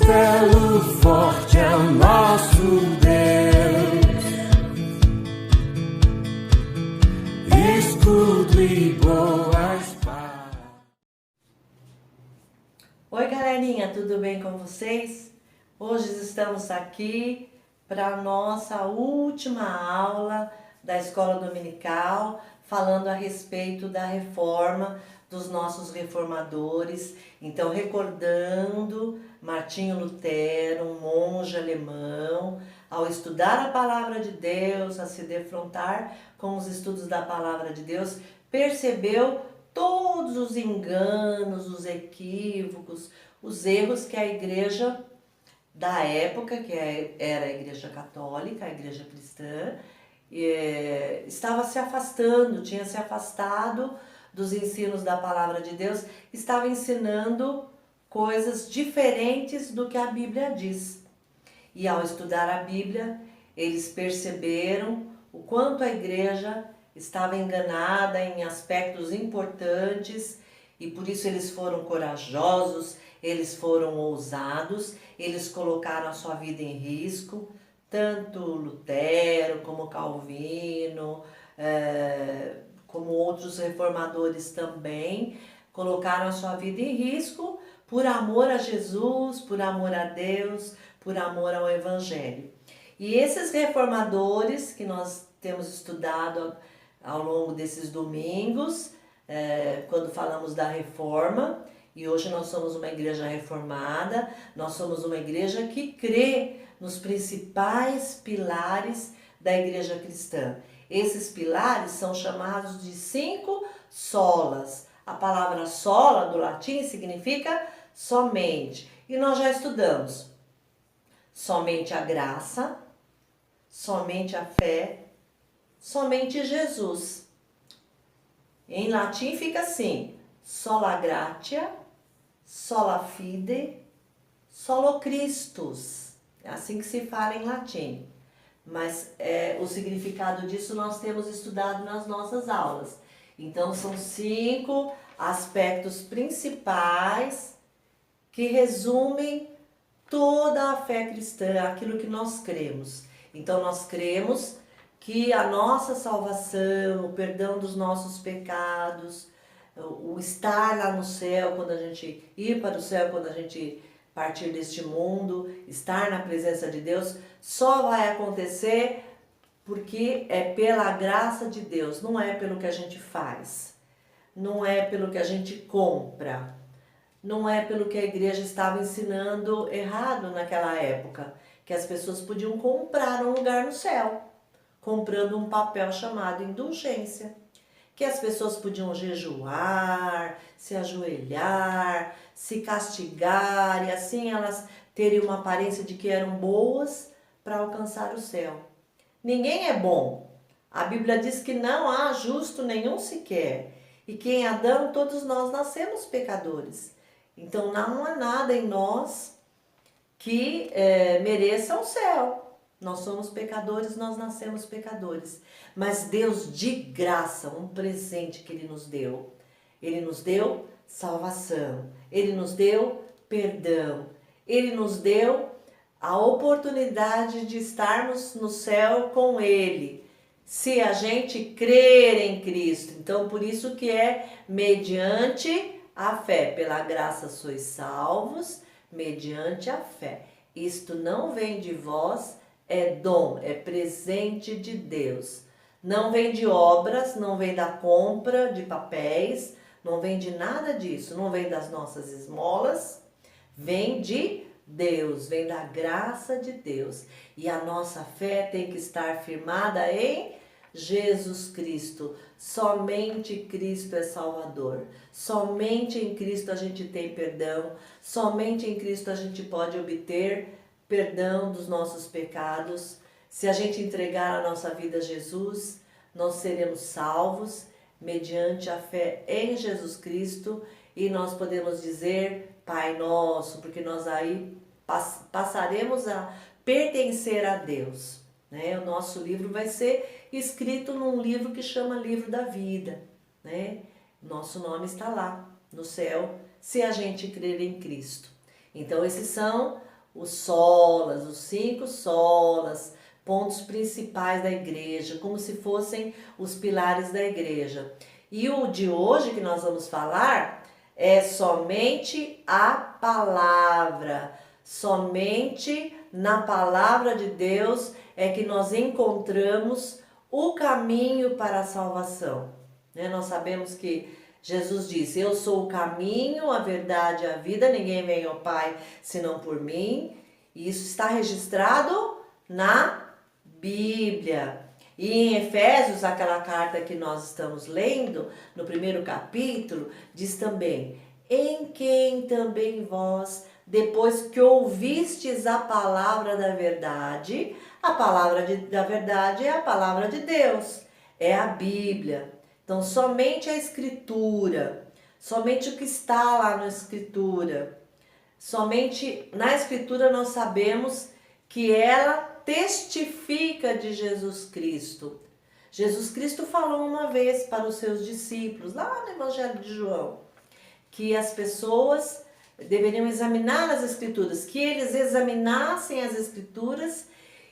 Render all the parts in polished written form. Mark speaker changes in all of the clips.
Speaker 1: castelo forte é o nosso Deus, escudo e boa espada.
Speaker 2: Oi galerinha, tudo bem com vocês? Hoje estamos aqui para a nossa última aula da Escola Dominical, falando a respeito da reforma dos nossos reformadores. Então, recordando Martinho Lutero, um monge alemão, ao estudar a Palavra de Deus, a se defrontar com os estudos da Palavra de Deus, percebeu todos os enganos, os equívocos, os erros que a igreja da época, que era a igreja católica, a igreja cristã, estava se afastando, tinha se afastado dos ensinos da Palavra de Deus, estava ensinando coisas diferentes do que a Bíblia diz. E ao estudar a Bíblia, eles perceberam o quanto a igreja estava enganada em aspectos importantes e por isso eles foram corajosos, eles foram ousados, eles colocaram a sua vida em risco, tanto Lutero como Calvino, como outros reformadores também, colocaram a sua vida em risco por amor a Jesus, por amor a Deus, por amor ao Evangelho. E esses reformadores que nós temos estudado ao longo desses domingos, quando falamos da reforma, e hoje nós somos uma igreja reformada, nós somos uma igreja que crê nos principais pilares da igreja cristã. Esses pilares são chamados de 5 solas. A palavra sola do latim significa somente. E nós já estudamos somente a graça, somente a fé, somente Jesus. Em latim fica assim: sola gratia, sola fide, solo Christus. É assim que se fala em latim. Mas o significado disso nós temos estudado nas nossas aulas. Então são 5 aspectos principais que resumem toda a fé cristã, aquilo que nós cremos. Então nós cremos que a nossa salvação, o perdão dos nossos pecados, o estar lá no céu, quando a gente ir para o céu, quando a gente partir deste mundo, estar na presença de Deus, só vai acontecer porque é pela graça de Deus, não é pelo que a gente faz, não é pelo que a gente compra, não é pelo que a igreja estava ensinando errado naquela época, que as pessoas podiam comprar um lugar no céu, comprando um papel chamado indulgência, que as pessoas podiam jejuar, se ajoelhar, se castigar e assim elas teriam uma aparência de que eram boas para alcançar o céu. Ninguém é bom. A Bíblia diz que não há justo nenhum sequer. E que em Adão todos nós nascemos pecadores. Então não há nada em nós que mereça o céu. Nós somos pecadores, nós nascemos pecadores. Mas Deus de graça, um presente que Ele nos deu. Ele nos deu salvação. Ele nos deu perdão. Ele nos deu a oportunidade de estarmos no céu com Ele, se a gente crer em Cristo. Então, por isso que é mediante a fé. Pela graça sois salvos, mediante a fé. Isto não vem de vós, é dom, é presente de Deus. Não vem de obras, não vem da compra de papéis, não vem de nada disso, não vem das nossas esmolas, vem de Deus, vem da graça de Deus. E a nossa fé tem que estar firmada em Jesus Cristo. Somente Cristo é Salvador. Somente em Cristo a gente tem perdão. Somente em Cristo a gente pode obter perdão dos nossos pecados. Se a gente entregar a nossa vida a Jesus, nós seremos salvos mediante a fé em Jesus Cristo e nós podemos dizer Pai Nosso, porque nós aí passaremos a pertencer a Deus, né? O nosso livro vai ser escrito num livro que chama Livro da Vida, né? Nosso nome está lá no céu, se a gente crer em Cristo. Então esses são os solas, os 5 solas, pontos principais da igreja, como se fossem os pilares da igreja. E o de hoje que nós vamos falar é somente a palavra. Somente na palavra de Deus é que nós encontramos o caminho para a salvação. Nós sabemos que Jesus disse: eu sou o caminho, a verdade e a vida, ninguém vem ao Pai senão por mim. E isso está registrado na Bíblia. E em Efésios, aquela carta que nós estamos lendo, no primeiro capítulo, diz também: em quem também vós, depois que ouvistes a palavra da verdade, a palavra da verdade é a palavra de Deus, é a Bíblia. Então, somente a Escritura, somente o que está lá na Escritura, somente na Escritura nós sabemos que ela testifica de Jesus Cristo. Jesus Cristo falou uma vez para os seus discípulos, lá no Evangelho de João, que as pessoas deveriam examinar as Escrituras, que eles examinassem as Escrituras,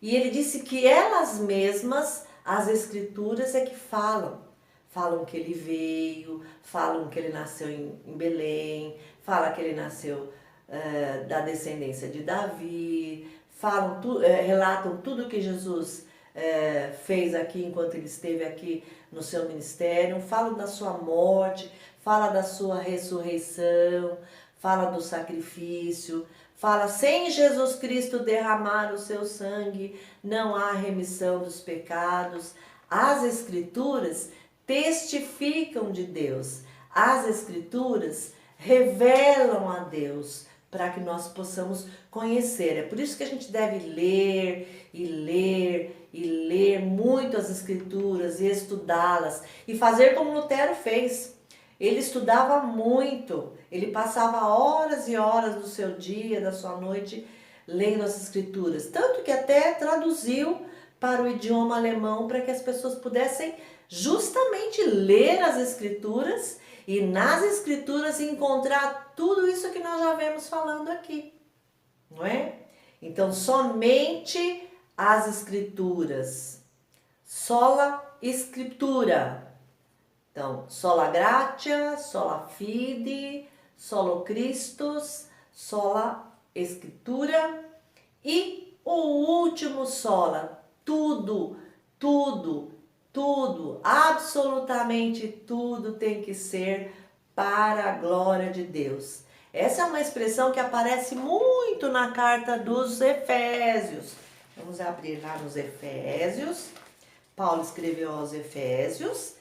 Speaker 2: e ele disse que elas mesmas, as Escrituras, é que falam. Falam que ele veio, falam que ele nasceu em Belém, falam que ele nasceu da descendência de Davi, relatam tudo que Jesus fez aqui enquanto ele esteve aqui no seu ministério, falam da sua morte, fala da sua ressurreição, fala do sacrifício, fala: sem Jesus Cristo derramar o seu sangue, não há remissão dos pecados. As Escrituras testificam de Deus. As Escrituras revelam a Deus para que nós possamos conhecer. É por isso que a gente deve ler e ler e ler muito as Escrituras e estudá-las e fazer como Lutero fez. Ele estudava muito, ele passava horas e horas do seu dia, da sua noite, lendo as Escrituras. Tanto que até traduziu para o idioma alemão para que as pessoas pudessem justamente ler as Escrituras e nas Escrituras encontrar tudo isso que nós já vemos falando aqui, não é? Então, somente as Escrituras, sola Scriptura. Então, sola gratia, sola fide, solo Christus, sola Escritura e o último sola, tudo, absolutamente tudo tem que ser para a glória de Deus. Essa é uma expressão que aparece muito na carta dos Efésios. Vamos abrir lá nos Efésios. Paulo escreveu aos Efésios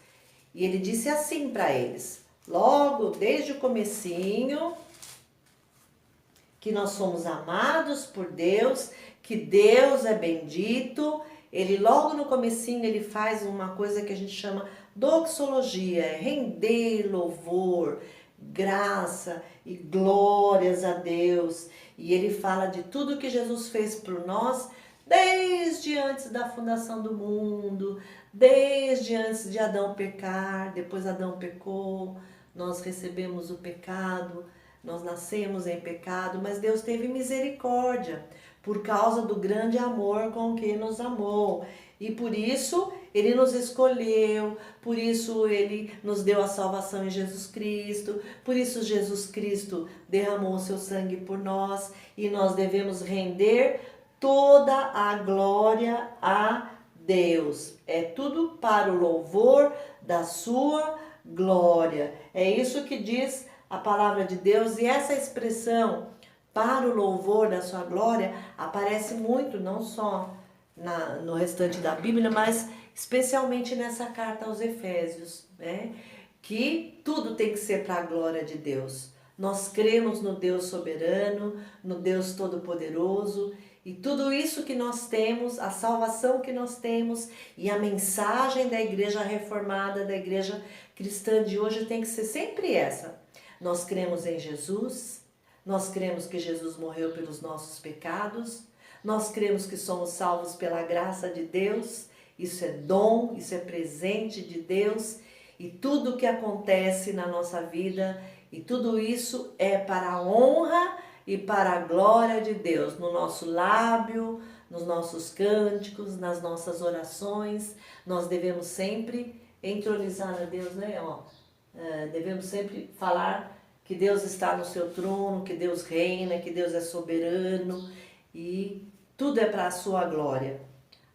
Speaker 2: e ele disse assim para eles, logo desde o comecinho, que nós somos amados por Deus, que Deus é bendito. Ele logo no comecinho ele faz uma coisa que a gente chama doxologia, é render louvor, graça e glórias a Deus. E ele fala de tudo que Jesus fez por nós desde antes da fundação do mundo, desde antes de Adão pecar. Depois Adão pecou, nós recebemos o pecado, nós nascemos em pecado, mas Deus teve misericórdia por causa do grande amor com que nos amou. E por isso Ele nos escolheu, por isso Ele nos deu a salvação em Jesus Cristo, por isso Jesus Cristo derramou o seu sangue por nós e nós devemos render toda a glória a Deus. É tudo para o louvor da sua glória. É isso que diz a palavra de Deus, e essa expressão para o louvor da sua glória aparece muito, não só no restante da Bíblia, mas especialmente nessa carta aos Efésios, né? Que tudo tem que ser para a glória de Deus. Nós cremos no Deus soberano, no Deus todo-poderoso, e tudo isso que nós temos, a salvação que nós temos e a mensagem da igreja reformada, da igreja cristã de hoje tem que ser sempre essa. Nós cremos em Jesus, nós cremos que Jesus morreu pelos nossos pecados, nós cremos que somos salvos pela graça de Deus, isso é dom, isso é presente de Deus, e tudo o que acontece na nossa vida, e tudo isso é para a honra e para a glória de Deus, no nosso lábio, nos nossos cânticos, nas nossas orações. Nós devemos sempre entronizar a Deus, né? Devemos sempre falar que Deus está no seu trono, que Deus reina, que Deus é soberano e tudo é para a sua glória.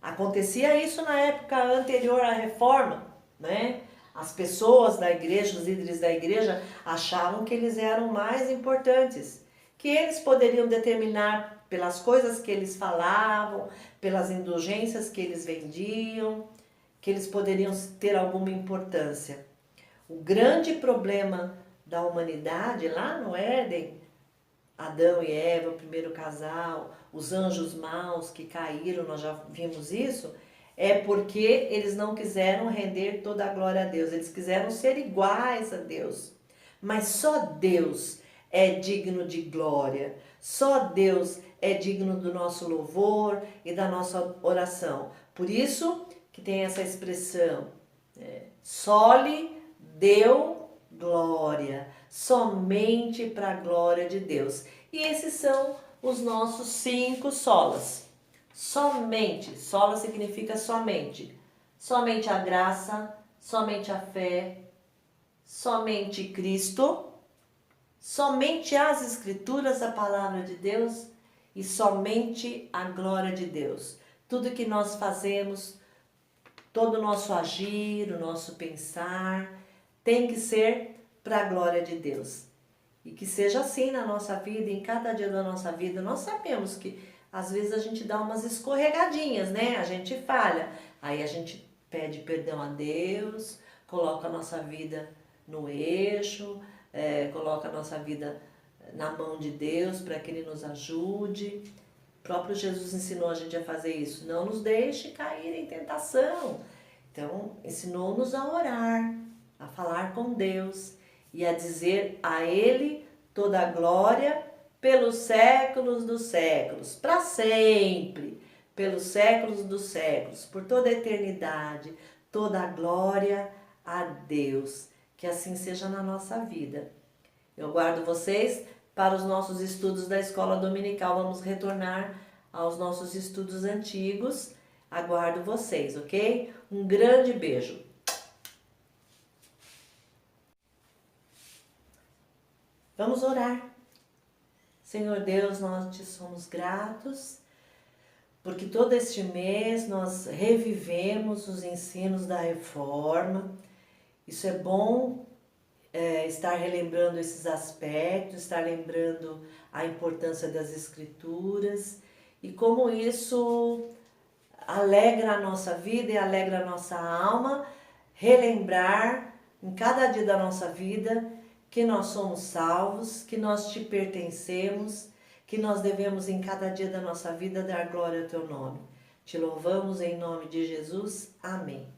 Speaker 2: Acontecia isso na época anterior à reforma, né? As pessoas da igreja, os líderes da igreja, achavam que eles eram mais importantes, que eles poderiam determinar pelas coisas que eles falavam, pelas indulgências que eles vendiam, que eles poderiam ter alguma importância. O grande problema da humanidade lá no Éden, Adão e Eva, o primeiro casal, os anjos maus que caíram, nós já vimos isso, é porque eles não quiseram render toda a glória a Deus, eles quiseram ser iguais a Deus. Mas só Deus é digno de glória, só Deus é digno do nosso louvor e da nossa oração. Por isso que tem essa expressão, soli deu glória, somente para a glória de Deus. E esses são os nossos 5 solas. Somente, sola significa somente. Somente a graça, somente a fé, somente Cristo, somente as Escrituras, a palavra de Deus e somente a glória de Deus. Tudo que nós fazemos, todo o nosso agir, o nosso pensar, tem que ser para a glória de Deus. E que seja assim na nossa vida, em cada dia da nossa vida. Nós sabemos que às vezes a gente dá umas escorregadinhas, né? A gente falha. Aí a gente pede perdão a Deus, coloca a nossa vida no eixo, coloca a nossa vida na mão de Deus para que Ele nos ajude. O próprio Jesus ensinou a gente a fazer isso. Não nos deixe cair em tentação. Então, ensinou-nos a orar, a falar com Deus e a dizer a Ele toda a glória pelos séculos dos séculos, para sempre, pelos séculos dos séculos, por toda a eternidade, toda a glória a Deus. Que assim seja na nossa vida. Eu guardo vocês para os nossos estudos da escola dominical. Vamos retornar aos nossos estudos antigos. Aguardo vocês, ok? Um grande beijo. Vamos orar. Senhor Deus, nós te somos gratos, porque todo este mês nós revivemos os ensinos da reforma. Isso é bom, estar relembrando esses aspectos, estar lembrando a importância das Escrituras e como isso alegra a nossa vida e alegra a nossa alma, relembrar em cada dia da nossa vida que nós somos salvos, que nós te pertencemos, que nós devemos em cada dia da nossa vida dar glória ao teu nome. Te louvamos em nome de Jesus. Amém.